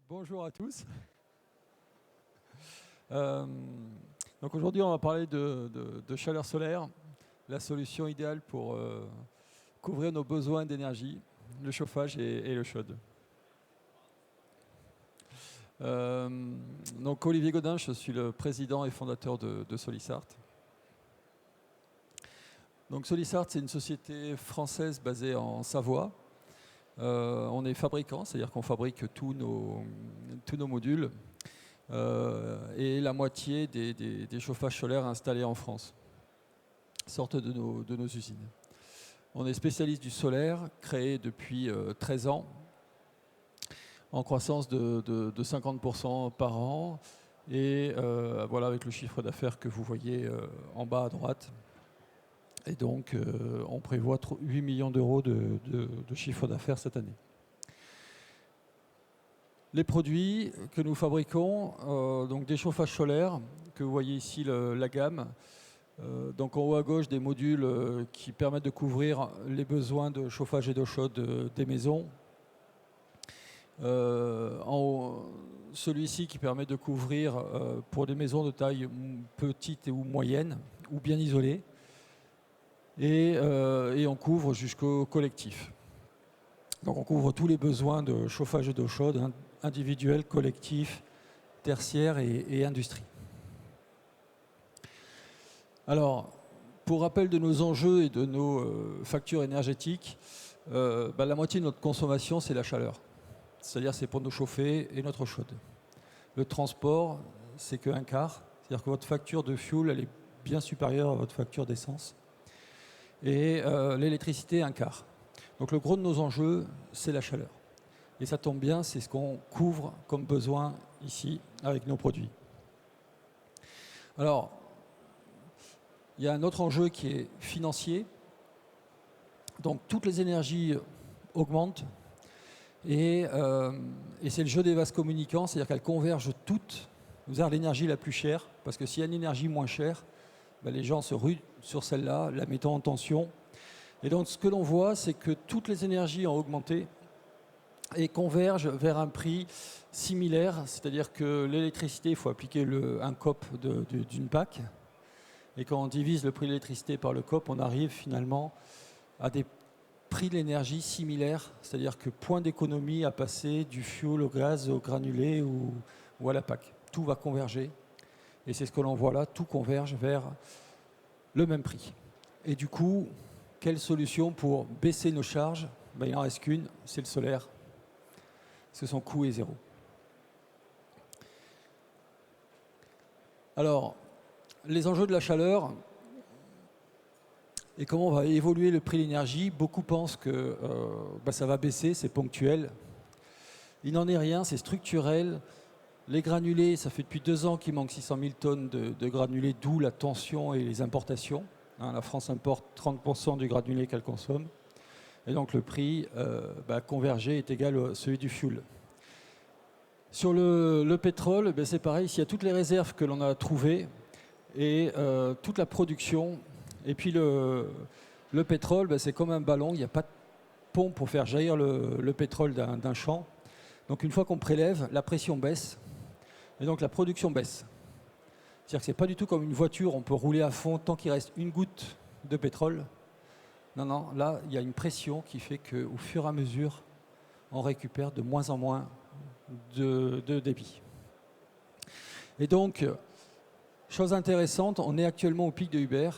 Bonjour à tous. Euh, donc aujourd'hui, on va parler de chaleur solaire, la solution idéale pour couvrir nos besoins d'énergie, le chauffage et l'eau chaude. Donc Olivier Godin, je suis le président et fondateur de Solisart. Donc Solisart, c'est une société française basée en Savoie. On est fabricant, c'est-à-dire qu'on fabrique tous nos modules et la moitié des chauffages solaires installés en France sortent de nos usines. On est spécialiste du solaire, créé depuis 13 ans, en croissance de 50% par an, et voilà avec le chiffre d'affaires que vous voyez en bas à droite. Et donc, on prévoit 8 millions d'euros de chiffre d'affaires cette année. Les produits que nous fabriquons, donc des chauffages solaires, que vous voyez ici la gamme. Donc en haut à gauche, des modules qui permettent de couvrir les besoins de chauffage et d'eau chaude des maisons. En haut, celui-ci qui permet de couvrir pour des maisons de taille petite ou moyenne, ou bien isolées. Et on couvre jusqu'au collectif. Donc on couvre tous les besoins de chauffage et d'eau chaude, individuels, collectifs, tertiaires et industrie. Alors, pour rappel de nos enjeux et de nos factures énergétiques, la moitié de notre consommation, c'est la chaleur. C'est-à-dire c'est pour nous chauffer et notre eau chaude. Le transport, c'est qu'un quart. C'est-à-dire que votre facture de fuel, elle est bien supérieure à votre facture d'essence. Et l'électricité, un quart. Donc le gros de nos enjeux, c'est la chaleur. Et ça tombe bien, c'est ce qu'on couvre comme besoin ici avec nos produits. Alors, il y a un autre enjeu qui est financier. Donc toutes les énergies augmentent et c'est le jeu des vases communicants, c'est-à-dire qu'elles convergent toutes vers l'énergie la plus chère, parce que s'il y a une énergie moins chère, les gens se ruent sur celle-là, la mettant en tension. Et donc ce que l'on voit, c'est que toutes les énergies ont augmenté et convergent vers un prix similaire, c'est-à-dire que l'électricité, il faut appliquer un COP d'une PAC. Et quand on divise le prix de l'électricité par le COP, on arrive finalement à des prix de l'énergie similaires, c'est-à-dire que point d'économie à passer du fuel au gaz, au granulé ou à la PAC. Tout va converger. Et c'est ce que l'on voit là, tout converge vers le même prix. Et du coup, quelle solution pour baisser nos charges? Il n'en reste qu'une, c'est le solaire. Parce que son coût est zéro. Alors, les enjeux de la chaleur et comment va évoluer le prix de l'énergie. Beaucoup pensent que ça va baisser, c'est ponctuel. Il n'en est rien, c'est structurel. Les granulés, ça fait depuis 2 ans qu'il manque 600 000 tonnes de granulés, d'où la tension et les importations. La France importe 30% du granulé qu'elle consomme. Et donc le prix convergé est égal à celui du fuel. Sur le pétrole, c'est pareil, s'il y a toutes les réserves que l'on a trouvées et toute la production, et puis le pétrole, c'est comme un ballon, il n'y a pas de pompe pour faire jaillir le pétrole d'un champ. Donc une fois qu'on prélève, la pression baisse, et donc la production baisse. C'est-à-dire que ce n'est pas du tout comme une voiture, on peut rouler à fond tant qu'il reste une goutte de pétrole. Non, là, il y a une pression qui fait qu'au fur et à mesure, on récupère de moins en moins de débit. Et donc, chose intéressante, on est actuellement au pic de Uber,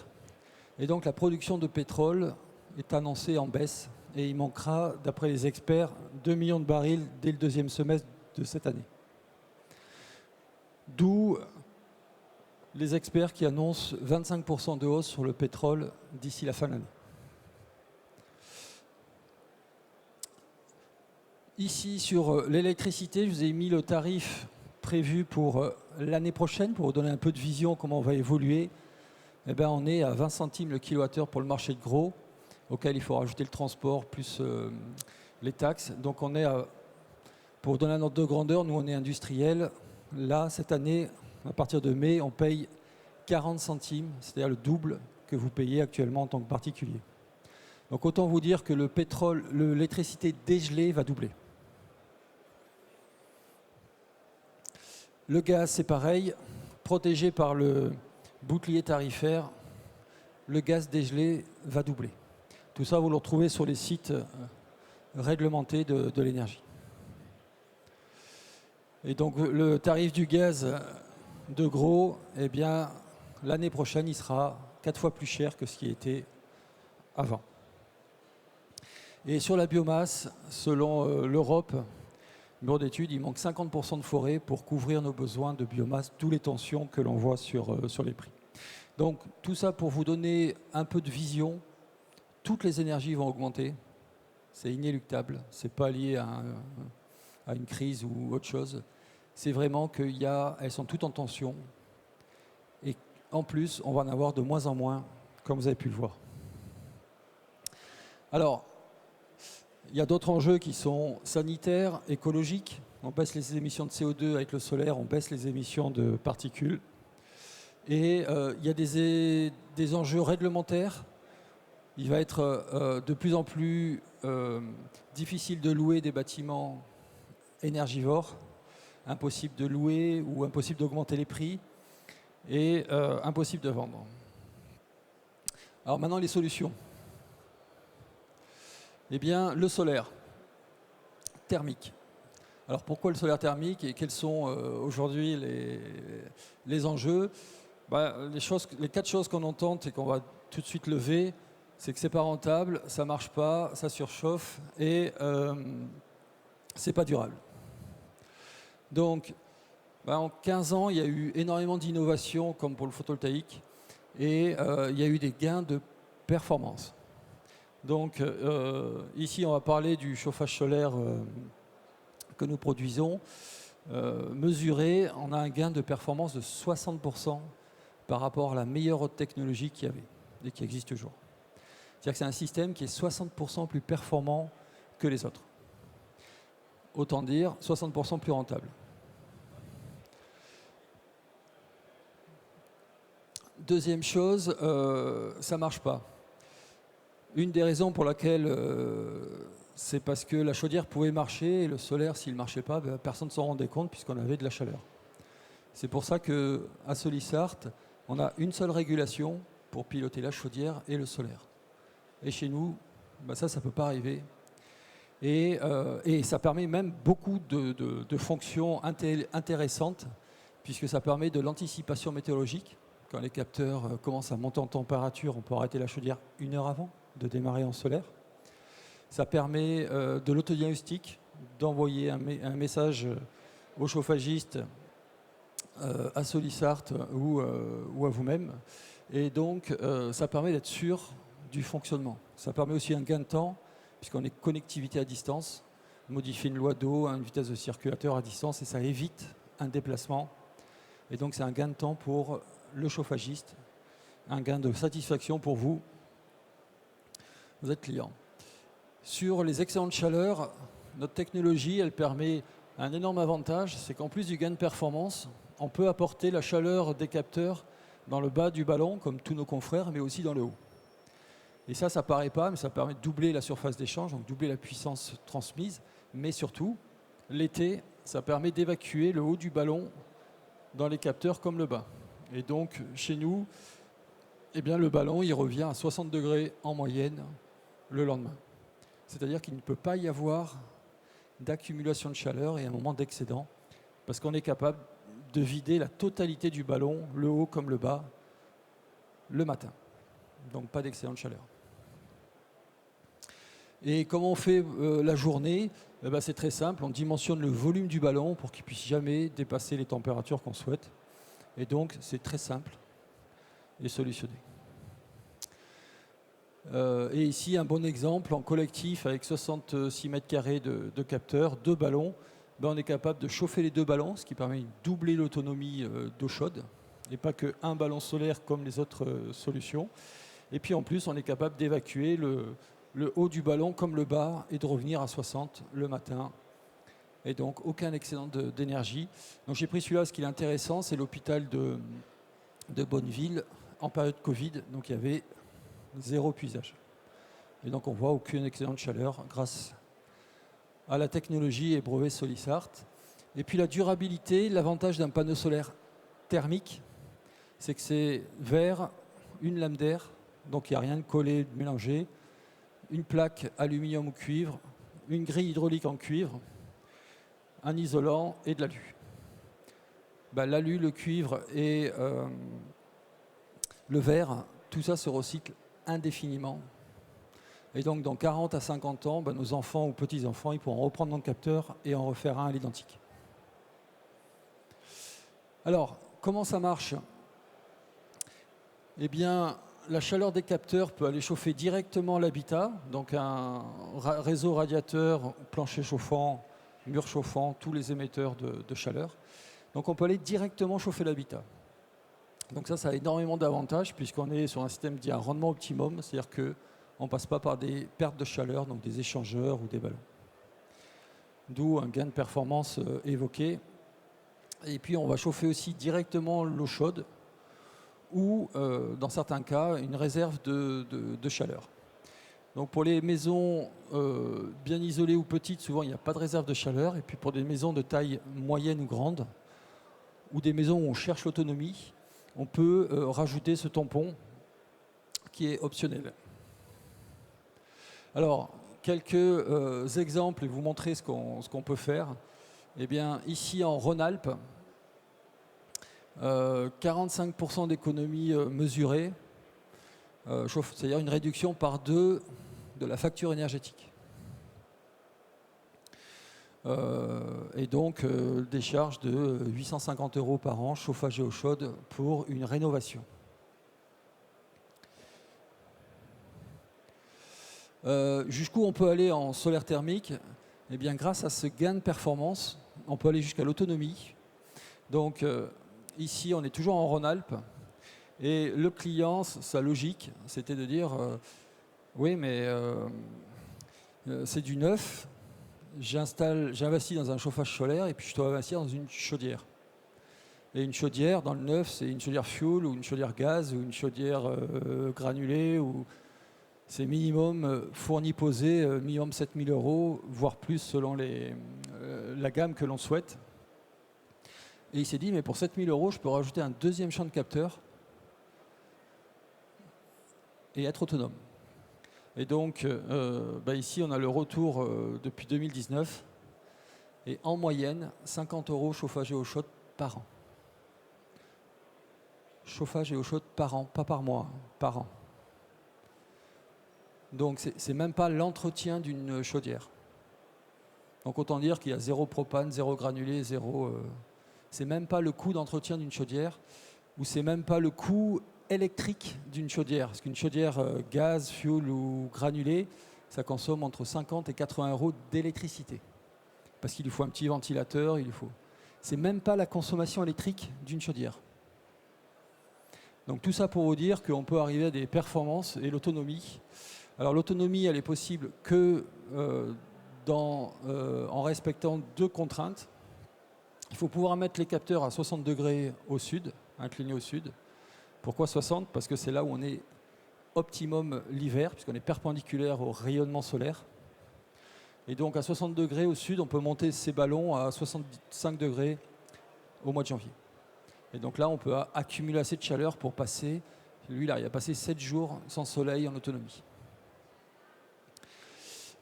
et donc la production de pétrole est annoncée en baisse, et il manquera, d'après les experts, 2 millions de barils dès le 2e semestre de cette année. D'où les experts qui annoncent 25% de hausse sur le pétrole d'ici la fin de l'année. Ici, sur l'électricité, je vous ai mis le tarif prévu pour l'année prochaine, pour vous donner un peu de vision comment on va évoluer. On est à 20 centimes le kilowattheure pour le marché de gros, auquel il faut rajouter le transport plus les taxes. Donc on est pour vous donner un ordre de grandeur, nous on est industriel. Là, cette année, à partir de mai, on paye 40 centimes, c'est-à-dire le double que vous payez actuellement en tant que particulier. Donc autant vous dire que l'électricité dégelée va doubler. Le gaz, c'est pareil, protégé par le bouclier tarifaire, le gaz dégelé va doubler. Tout ça, vous le retrouvez sur les sites réglementés de l'énergie. Et donc le tarif du gaz de gros, eh bien, l'année prochaine, il sera 4 fois plus cher que ce qui était avant. Et sur la biomasse, selon l'Europe, bureau d'études, il manque 50% de forêt pour couvrir nos besoins de biomasse, d'où les tensions que l'on voit sur les prix. Donc tout ça pour vous donner un peu de vision. Toutes les énergies vont augmenter, c'est inéluctable, c'est pas lié à une crise ou autre chose. C'est vraiment qu'elles sont toutes en tension. Et en plus, on va en avoir de moins en moins, comme vous avez pu le voir. Alors, il y a d'autres enjeux qui sont sanitaires, écologiques. On baisse les émissions de CO2 avec le solaire, on baisse les émissions de particules. Et il y a des enjeux réglementaires. Il va être de plus en plus difficile de louer des bâtiments énergivores, impossible de louer ou impossible d'augmenter les prix et impossible de vendre. Alors maintenant, les solutions. Eh bien, le solaire thermique. Alors pourquoi le solaire thermique et quels sont aujourd'hui les enjeux? Les 4 choses qu'on entend et qu'on va tout de suite lever, c'est que c'est pas rentable, ça marche pas, ça surchauffe et c'est pas durable. Donc, en 15 ans, il y a eu énormément d'innovations comme pour le photovoltaïque et il y a eu des gains de performance. Donc ici, on va parler du chauffage solaire que nous produisons. Mesuré, on a un gain de performance de 60% par rapport à la meilleure haute technologie qu'il y avait et qui existe toujours. C'est-à-dire que c'est un système qui est 60% plus performant que les autres. Autant dire 60% plus rentable. Deuxième chose, ça ne marche pas. Une des raisons pour laquelle c'est parce que la chaudière pouvait marcher et le solaire, s'il ne marchait pas, personne ne s'en rendait compte puisqu'on avait de la chaleur. C'est pour ça qu'à Solissart, on a une seule régulation pour piloter la chaudière et le solaire. Et chez nous, ça ne peut pas arriver. Et ça permet même beaucoup de fonctions intéressantes puisque ça permet de l'anticipation météorologique. Quand les capteurs commencent à monter en température, on peut arrêter la chaudière 1 heure avant de démarrer en solaire. Ça permet de l'autodiagnostic, d'envoyer un message au chauffagiste, à Solissart ou à vous-même. Et donc, ça permet d'être sûr du fonctionnement. Ça permet aussi un gain de temps, puisqu'on est connectivité à distance, modifier une loi d'eau, une vitesse de circulateur à distance, et ça évite un déplacement. Et donc, c'est un gain de temps pour le chauffagiste, un gain de satisfaction pour vous. Vous êtes client. Sur les excédents de chaleur, notre technologie, elle permet un énorme avantage, c'est qu'en plus du gain de performance, on peut apporter la chaleur des capteurs dans le bas du ballon, comme tous nos confrères, mais aussi dans le haut. Et ça ne paraît pas, mais ça permet de doubler la surface d'échange, donc doubler la puissance transmise, mais surtout, l'été, ça permet d'évacuer le haut du ballon dans les capteurs comme le bas. Et donc, chez nous, eh bien, le ballon, il revient à 60 degrés en moyenne le lendemain. C'est-à-dire qu'il ne peut pas y avoir d'accumulation de chaleur et un moment d'excédent, parce qu'on est capable de vider la totalité du ballon, le haut comme le bas, le matin. Donc pas d'excédent de chaleur. Et comment on fait la journée? C'est très simple, on dimensionne le volume du ballon pour qu'il ne puisse jamais dépasser les températures qu'on souhaite. Et donc c'est très simple et solutionné. Et ici, un bon exemple, en collectif, avec 66 mètres carrés de capteurs, 2 ballons, on est capable de chauffer les 2 ballons, ce qui permet de doubler l'autonomie d'eau chaude, et pas qu'un ballon solaire comme les autres solutions. Et puis en plus, on est capable d'évacuer le haut du ballon comme le bas et de revenir à 60 le matin. Et donc, aucun excédent d'énergie. Donc j'ai pris celui-là, ce qui est intéressant, c'est l'hôpital de Bonneville, en période Covid, donc il y avait 0 puisage. Et donc on voit aucun excédent de chaleur grâce à la technologie et brevet Solissart. Et puis la durabilité, l'avantage d'un panneau solaire thermique, c'est que c'est vert, une lame d'air, donc il n'y a rien de collé, de mélangé, une plaque aluminium ou cuivre, une grille hydraulique en cuivre, un isolant et de l'alu. L'alu, le cuivre et le verre, tout ça se recycle indéfiniment. Et donc dans 40 à 50 ans, nos enfants ou petits-enfants, ils pourront reprendre nos capteurs et en refaire un à l'identique. Alors, comment ça marche? Eh bien, la chaleur des capteurs peut aller chauffer directement l'habitat, donc un réseau radiateur, plancher chauffant, mur chauffant, tous les émetteurs de chaleur. Donc on peut aller directement chauffer l'habitat. Donc ça a énormément d'avantages puisqu'on est sur un système dit à rendement optimum, c'est-à-dire qu'on ne passe pas par des pertes de chaleur, donc des échangeurs ou des ballons. D'où un gain de performance évoqué. Et puis on va chauffer aussi directement l'eau chaude ou dans certains cas une réserve de chaleur. Donc pour les maisons bien isolées ou petites, souvent il n'y a pas de réserve de chaleur. Et puis pour des maisons de taille moyenne ou grande, ou des maisons où on cherche l'autonomie, on peut rajouter ce tampon qui est optionnel. Alors, quelques exemples et vous montrer ce qu'on peut faire. Eh bien, ici en Rhône-Alpes, 45% d'économie mesurée, c'est-à-dire une réduction par 2 de la facture énergétique. Et donc des charges de 850 € par an, chauffage et eau chaude pour une rénovation. Jusqu'où on peut aller en solaire thermique? Eh bien, grâce à ce gain de performance, on peut aller jusqu'à l'autonomie. Donc ici, on est toujours en Rhône-Alpes. Et le client, sa logique, c'était de dire oui, mais c'est du neuf. J'investis dans un chauffage solaire et puis je dois investir dans une chaudière. Et une chaudière, dans le neuf, c'est une chaudière fuel ou une chaudière gaz ou une chaudière granulée. C'est minimum fourni posé, minimum 7 000 €, voire plus selon la gamme que l'on souhaite. Et il s'est dit, mais pour 7 000 €, je peux rajouter un deuxième champ de capteurs et être autonome. Et donc, ici, on a le retour depuis 2019. Et en moyenne, 50 € chauffage et eau chaude par an. Chauffage et eau chaude par an, pas par mois, par an. Donc, c'est même pas l'entretien d'une chaudière. Donc, autant dire qu'il y a 0 propane, 0 granulé, 0... c'est même pas le coût d'entretien d'une chaudière, ou c'est même pas le coût électrique d'une chaudière. Parce qu'une chaudière gaz, fuel ou granulé, ça consomme entre 50 et 80 € d'électricité. Parce qu'il lui faut un petit ventilateur, c'est même pas la consommation électrique d'une chaudière. Donc tout ça pour vous dire qu'on peut arriver à des performances et l'autonomie. Alors l'autonomie, elle est possible que en respectant 2 contraintes. Il faut pouvoir mettre les capteurs à 60 degrés au sud, inclinés au sud. Pourquoi 60? Parce que c'est là où on est optimum l'hiver, puisqu'on est perpendiculaire au rayonnement solaire. Et donc à 60 degrés au sud, on peut monter ces ballons à 65 degrés au mois de janvier. Et donc là, on peut accumuler assez de chaleur pour passer. Lui, là, il a passé 7 jours sans soleil en autonomie.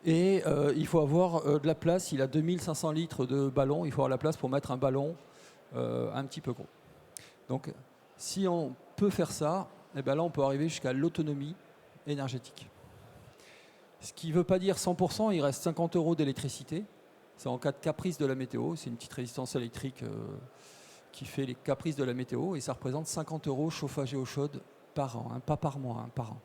Et il faut avoir de la place. Il a 2500 litres de ballon. Il faut avoir la place pour mettre un ballon un petit peu gros. Donc, si on peut faire ça, eh bien là, on peut arriver jusqu'à l'autonomie énergétique. Ce qui ne veut pas dire 100%, il reste 50 € d'électricité. C'est en cas de caprice de la météo. C'est une petite résistance électrique qui fait les caprices de la météo. Et ça représente 50 € chauffage et eau chaude par an, hein, pas par mois, hein, par an.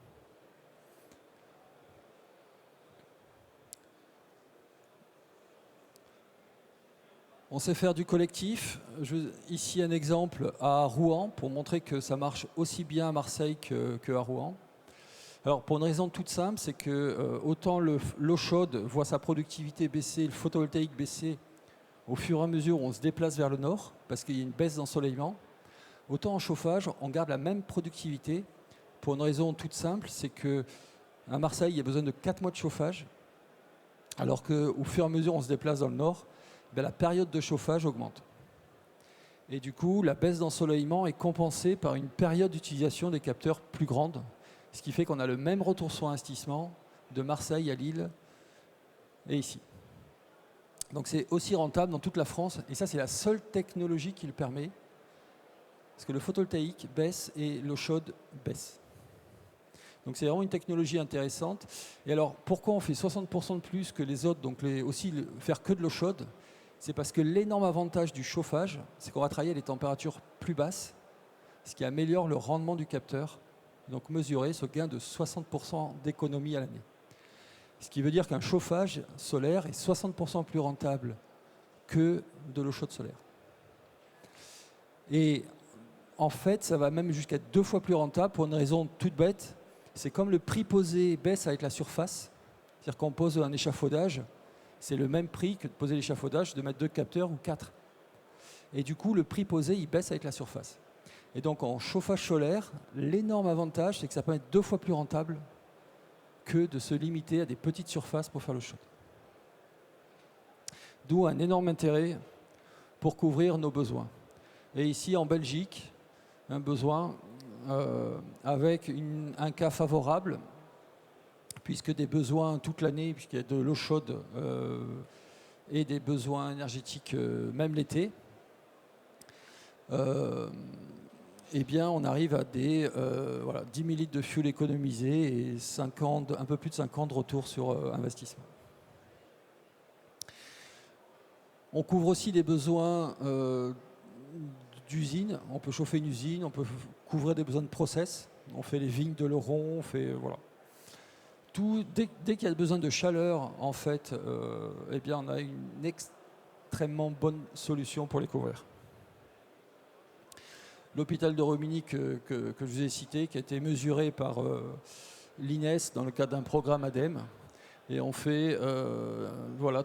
On sait faire du collectif. Ici un exemple à Rouen pour montrer que ça marche aussi bien à Marseille qu'à Rouen. Alors pour une raison toute simple, c'est que autant l'eau chaude voit sa productivité baisser, le photovoltaïque baisser au fur et à mesure où on se déplace vers le nord, parce qu'il y a une baisse d'ensoleillement, autant en chauffage, on garde la même productivité pour une raison toute simple, c'est qu'à Marseille, il y a besoin de 4 mois de chauffage, alors qu'au fur et à mesure où on se déplace dans le nord, ben, la période de chauffage augmente. Et du coup, la baisse d'ensoleillement est compensée par une période d'utilisation des capteurs plus grande, ce qui fait qu'on a le même retour sur investissement de Marseille à Lille et ici. Donc c'est aussi rentable dans toute la France, et ça c'est la seule technologie qui le permet, parce que le photovoltaïque baisse et l'eau chaude baisse. Donc c'est vraiment une technologie intéressante. Et alors pourquoi on fait 60% de plus que les autres, donc aussi faire que de l'eau chaude? C'est parce que l'énorme avantage du chauffage, c'est qu'on va travailler à des températures plus basses, ce qui améliore le rendement du capteur, donc mesurer ce gain de 60% d'économie à l'année. Ce qui veut dire qu'un chauffage solaire est 60% plus rentable que de l'eau chaude solaire. Et en fait, ça va même jusqu'à 2 fois plus rentable pour une raison toute bête. C'est comme le prix posé baisse avec la surface, c'est-à-dire qu'on pose un échafaudage, c'est le même prix que de poser l'échafaudage, de mettre 2 capteurs ou 4. Et du coup, le prix posé, il baisse avec la surface. Et donc, en chauffage solaire, l'énorme avantage, c'est que ça peut être 2 fois plus rentable que de se limiter à des petites surfaces pour faire l'eau chaude. D'où un énorme intérêt pour couvrir nos besoins. Et ici, en Belgique, un besoin avec un cas favorable, puisque des besoins toute l'année, puisqu'il y a de l'eau chaude et des besoins énergétiques même l'été, eh bien on arrive à des 10 000 litres de fuel économisé et un peu plus de 50 de retour sur investissement. On couvre aussi des besoins d'usine. On peut chauffer une usine, on peut couvrir des besoins de process. On fait les vignes de Laurent, on fait voilà. Dès qu'il y a besoin de chaleur, en fait, eh bien, on a une extrêmement bonne solution pour les couvrir. L'hôpital de Romilly que je vous ai cité, qui a été mesuré par l'INES dans le cadre d'un programme ADEME, et on fait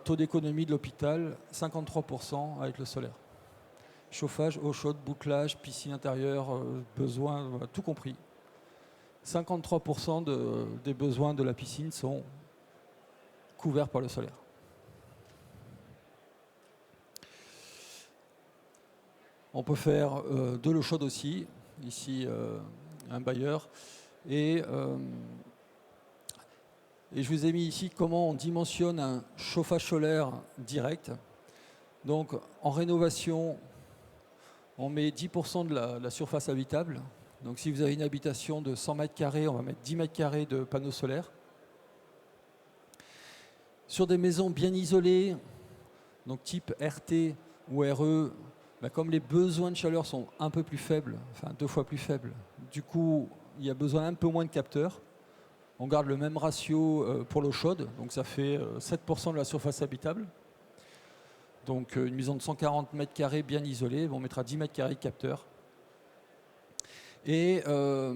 taux d'économie de l'hôpital 53% avec le solaire. Chauffage, eau chaude, bouclage, piscine intérieure, besoins, voilà, tout compris. 53% des besoins de la piscine sont couverts par le solaire. On peut faire de l'eau chaude aussi, ici un bailleur. Et je vous ai mis ici comment on dimensionne un chauffage solaire direct. Donc en rénovation, on met 10% de la surface habitable. Donc si vous avez une habitation de 100 mètres carrés, on va mettre 10 mètres carrés de panneaux solaires. Sur des maisons bien isolées, donc type RT ou RE, comme les besoins de chaleur sont un peu plus faibles, enfin 2 fois plus faibles, du coup il y a besoin un peu moins de capteurs. On garde le même ratio pour l'eau chaude, donc ça fait 7% de la surface habitable. Donc une maison de 140 mètres carrés bien isolée, on mettra 10 mètres carrés de capteurs. Et un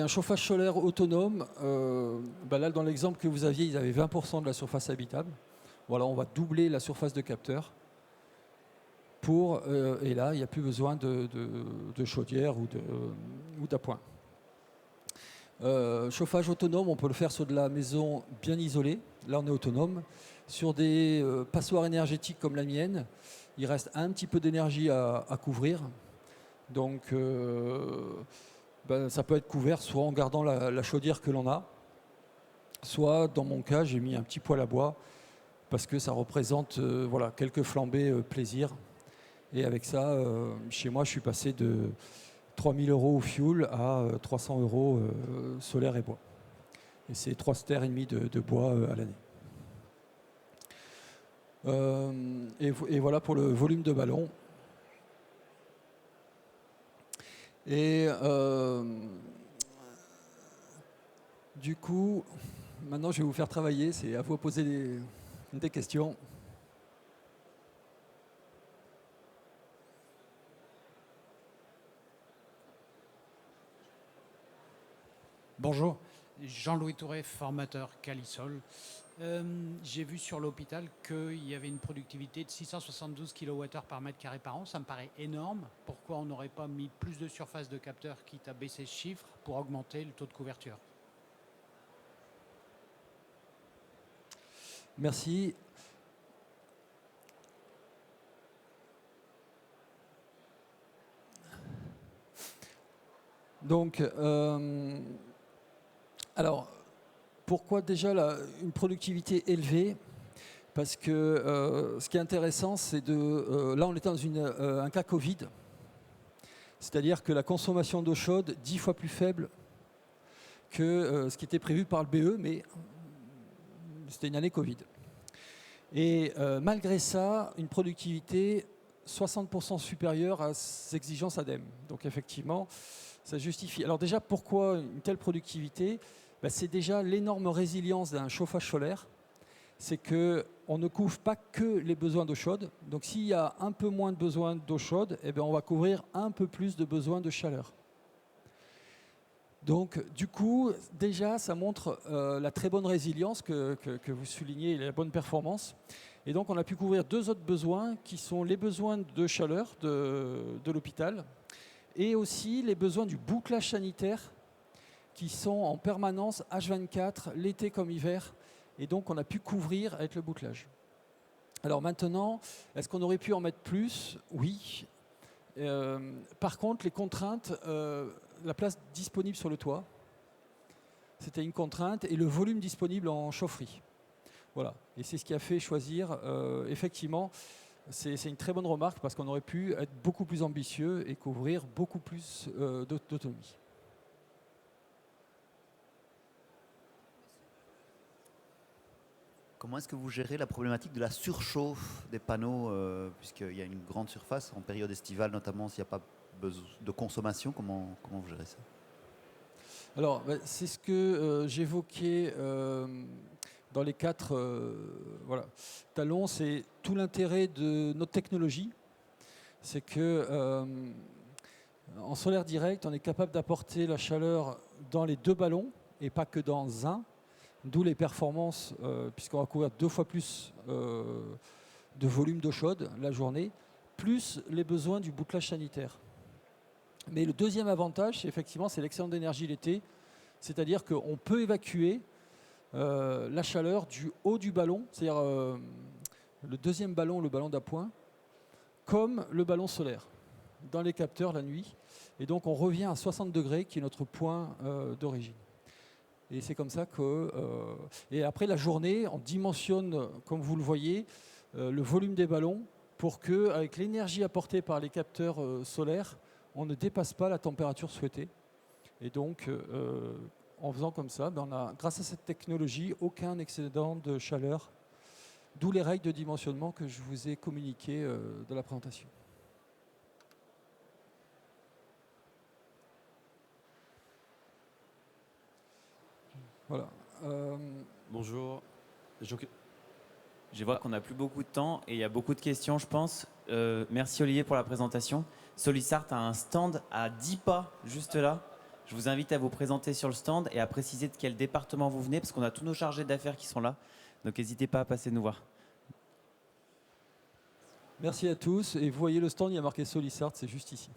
chauffage solaire autonome, là dans l'exemple que vous aviez, ils avaient 20% de la surface habitable. Voilà, on va doubler la surface de capteurs. Et là, il n'y a plus besoin de chaudière ou d'appoint. Chauffage autonome, on peut le faire sur de la maison bien isolée. Là, on est autonome. Sur des passoires énergétiques comme la mienne, il reste un petit peu d'énergie à couvrir. Donc, ça peut être couvert soit en gardant la chaudière que l'on a, soit, dans mon cas, j'ai mis un petit poêle à bois parce que ça représente quelques flambées plaisir. Et avec ça, chez moi, je suis passé de 3 000 € au fuel à 300 € solaire et bois. Et c'est 3,5 terres de bois à l'année. Et voilà pour le volume de ballon. Et du coup, maintenant je vais vous faire travailler, c'est à vous poser des questions. Bonjour, Jean-Louis Touré, formateur Calisol. J'ai vu sur l'hôpital qu'il y avait une productivité de 672 kWh par mètre carré par an. Ça me paraît énorme. Pourquoi on n'aurait pas mis plus de surface de capteurs, quitte à baisser ce chiffre, pour augmenter le taux de couverture? Merci. Donc, alors, pourquoi déjà une productivité élevée? Parce que ce qui est intéressant, c'est là, on est dans un cas Covid, c'est-à-dire que la consommation d'eau chaude 10 fois plus faible que ce qui était prévu par le BE, mais c'était une année Covid. Et malgré ça, une productivité 60% supérieure à ses exigences ADEME. Donc effectivement, ça justifie. Alors déjà, pourquoi une telle productivité? C'est déjà l'énorme résilience d'un chauffage solaire. C'est qu'on ne couvre pas que les besoins d'eau chaude. Donc s'il y a un peu moins de besoins d'eau chaude, eh bien, on va couvrir un peu plus de besoins de chaleur. Donc du coup, déjà, ça montre la très bonne résilience que vous soulignez, la bonne performance. Et donc on a pu couvrir deux autres besoins qui sont les besoins de chaleur de l'hôpital et aussi les besoins du bouclage sanitaire qui sont en permanence H24, l'été comme hiver. Et donc on a pu couvrir avec le bouclage. Alors maintenant, est-ce qu'on aurait pu en mettre plus? Oui. Par contre, les contraintes, la place disponible sur le toit, c'était une contrainte, et le volume disponible en chaufferie. Voilà. Et c'est ce qui a fait choisir, effectivement, c'est une très bonne remarque parce qu'on aurait pu être beaucoup plus ambitieux et couvrir beaucoup plus d'autonomie. Comment est-ce que vous gérez la problématique de la surchauffe des panneaux, puisqu'il y a une grande surface, en période estivale notamment, s'il n'y a pas de consommation, comment vous gérez ça? Alors, c'est ce que j'évoquais dans les 4 talons. C'est tout l'intérêt de notre technologie. C'est que en solaire direct, on est capable d'apporter la chaleur dans les 2 ballons et pas que dans un. D'où les performances, puisqu'on va couvrir 2 fois plus de volume d'eau chaude la journée, plus les besoins du bouclage sanitaire. Mais le deuxième avantage, effectivement, c'est l'excédent d'énergie l'été, c'est-à-dire qu'on peut évacuer la chaleur du haut du ballon, c'est-à-dire le deuxième ballon, le ballon d'appoint, comme le ballon solaire, dans les capteurs la nuit. Et donc on revient à 60 degrés, qui est notre point d'origine. Et c'est comme ça que... et après la journée, on dimensionne, comme vous le voyez, le volume des ballons pour qu'avec l'énergie apportée par les capteurs solaires, on ne dépasse pas la température souhaitée. Et donc, en faisant comme ça, on a, grâce à cette technologie, aucun excédent de chaleur, d'où les règles de dimensionnement que je vous ai communiquées de la présentation. Voilà. Bonjour. Je vois qu'on n'a plus beaucoup de temps et il y a beaucoup de questions, je pense. Merci Olivier pour la présentation. Solissart a un stand à 10 pas, juste là. Je vous invite à vous présenter sur le stand et à préciser de quel département vous venez, parce qu'on a tous nos chargés d'affaires qui sont là. Donc n'hésitez pas à passer nous voir. Merci à tous. Et vous voyez le stand, il y a marqué Solissart, c'est juste ici.